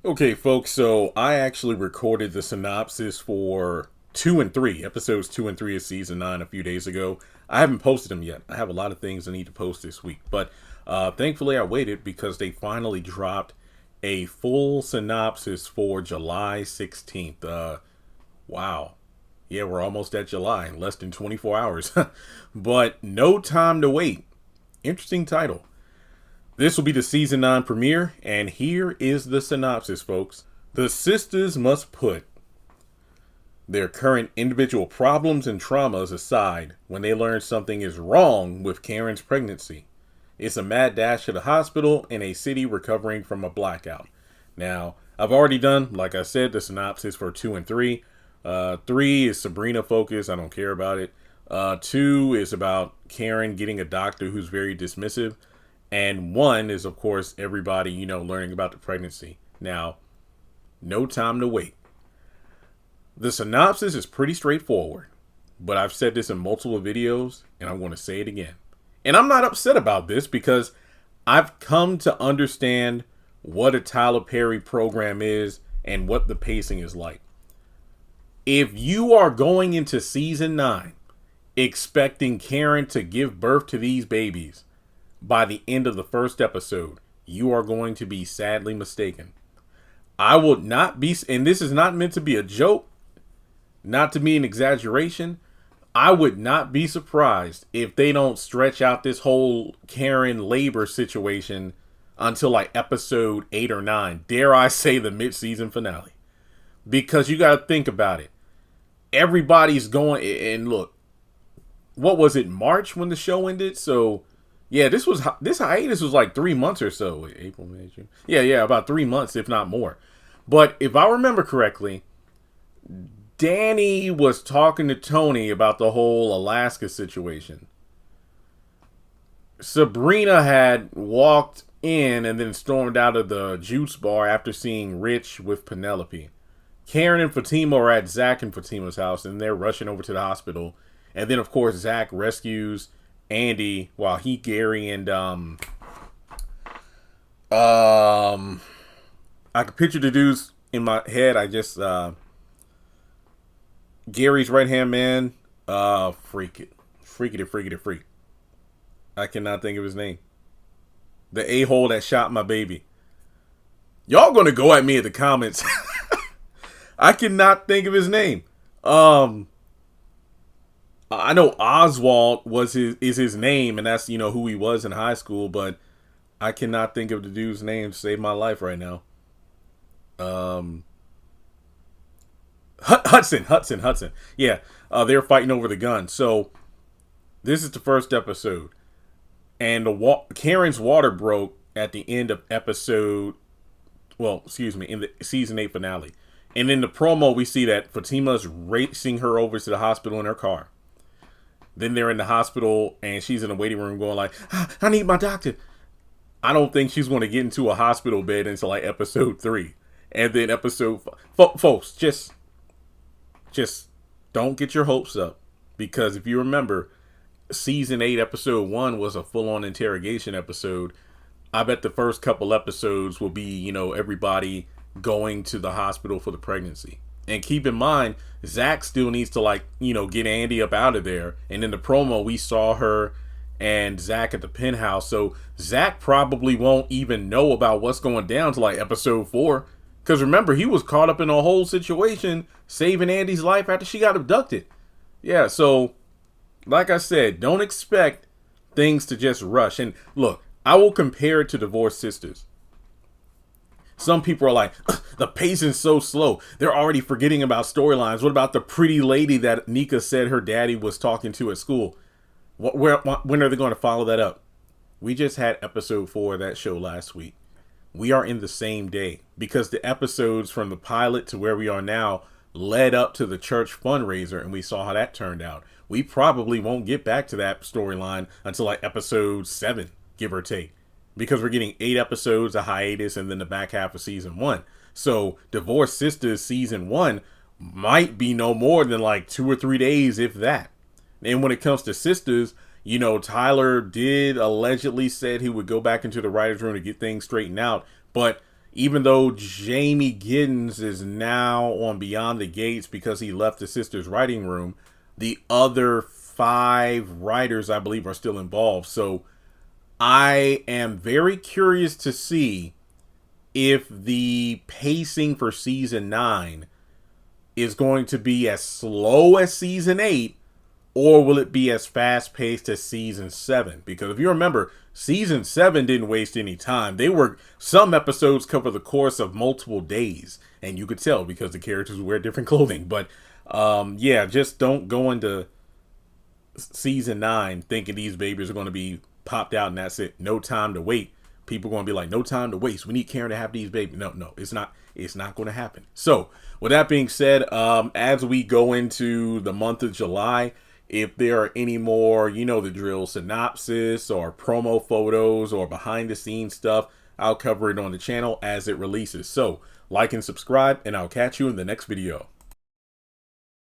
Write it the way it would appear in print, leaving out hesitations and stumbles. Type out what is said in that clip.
Okay, folks, so I actually recorded the synopsis for 2 and 3, episodes 2 and 3 of season 9 a few days ago. I haven't posted them yet. I have a lot of things I need to post this week, but thankfully I waited because they finally dropped a full synopsis for July 16th. Wow. Yeah, we're almost at July in less than 24 hours. But no time to wait. Interesting title. This will be the season 9 premiere, and here is the synopsis, folks. The sisters must put their current individual problems and traumas aside when they learn something is wrong with Karen's pregnancy. It's a mad dash to the hospital in a city recovering from a blackout. Now, I've already done, like I said, the synopsis for 2 and 3. 3 is Sabrina focused. I don't care about it. 2 is about Karen getting a doctor who's very dismissive. And 1 is, of course, everybody, learning about the pregnancy. Now, no time to wait. The synopsis is pretty straightforward, but I've said this in multiple videos, and I'm going to say it again. And I'm not upset about this because I've come to understand what a Tyler Perry program is and what the pacing is like. If you are going into season 9 expecting Karen to give birth to these babies by the end of the first episode, you are going to be sadly mistaken. I will not be, and this is not meant to be a joke, not to be an exaggeration. I would not be surprised if they don't stretch out this whole Karen labor situation until like episode 8 or 9. Dare I say the mid-season finale? Because you got to think about it. Everybody's going, and look, what was it, March when the show ended? So yeah, this hiatus was like 3 months or so. Wait, April, May, June. Yeah, about 3 months, if not more. But if I remember correctly, Danny was talking to Tony about the whole Alaska situation. Sabrina had walked in and then stormed out of the juice bar after seeing Rich with Penelope. Karen and Fatima are at Zach and Fatima's house, and they're rushing over to the hospital. And then, of course, Zach rescues Andy while Gary and I could picture the dudes in my head. I just Gary's right hand man, freak. I cannot think of his name. The a-hole that shot my baby. Y'all gonna go at me in the comments. I cannot think of his name. I know Oswald is his name, and that's who he was in high school, but I cannot think of the dude's name to save my life right now. Hudson. Yeah, they're fighting over the gun. So this is the first episode, and Karen's water broke at the end of episode. Well, excuse me, in the season 8 finale. And in the promo, we see that Fatima's racing her over to the hospital in her car. Then they're in the hospital, and she's in the waiting room going like, I need my doctor. I don't think she's going to get into a hospital bed until like episode 3. And then episode 5. Folks, just don't get your hopes up. Because if you remember, season 8, episode 1 was a full-on interrogation episode. I bet the first couple episodes will be, everybody going to the hospital for the pregnancy. And keep in mind, Zach still needs to get Andy up out of there. And in the promo, we saw her and Zach at the penthouse. So Zach probably won't even know about what's going down to like episode 4. Because remember, he was caught up in a whole situation saving Andy's life after she got abducted. Yeah, so like I said, don't expect things to just rush. And look, I will compare it to Divorced Sisters. Some people are like, the pacing's so slow. They're already forgetting about storylines. What about the pretty lady that Nika said her daddy was talking to at school? When are they going to follow that up? We just had episode 4 of that show last week. We are in the same day because the episodes from the pilot to where we are now led up to the church fundraiser, and we saw how that turned out. We probably won't get back to that storyline until like episode 7, give or take. Because we're getting 8 episodes, a hiatus, and then the back half of season 1. So Divorced Sisters season 1 might be no more than like 2 or 3 days, if that. And when it comes to Sisters, Tyler did allegedly said he would go back into the writer's room to get things straightened out. But even though Jamie Giddens is now on Beyond the Gates because he left the Sistas writing room, the other 5 writers, I believe, are still involved. So I am very curious to see if the pacing for season 9 is going to be as slow as season 8, or will it be as fast paced as season 7? Because if you remember, season 7 didn't waste any time. Some episodes cover the course of multiple days, and you could tell because the characters wear different clothing. But yeah, just don't go into season 9 thinking these babies are going to be popped out and that's it. No time to wait. People are going to be like, no time to waste. We need Karen to have these babies. No, it's not going to happen. So with that being said, as we go into the month of July, if there are any more, you know the drill, synopsis or promo photos or behind the scenes stuff, I'll cover it on the channel as it releases. So like and subscribe, and I'll catch you in the next video.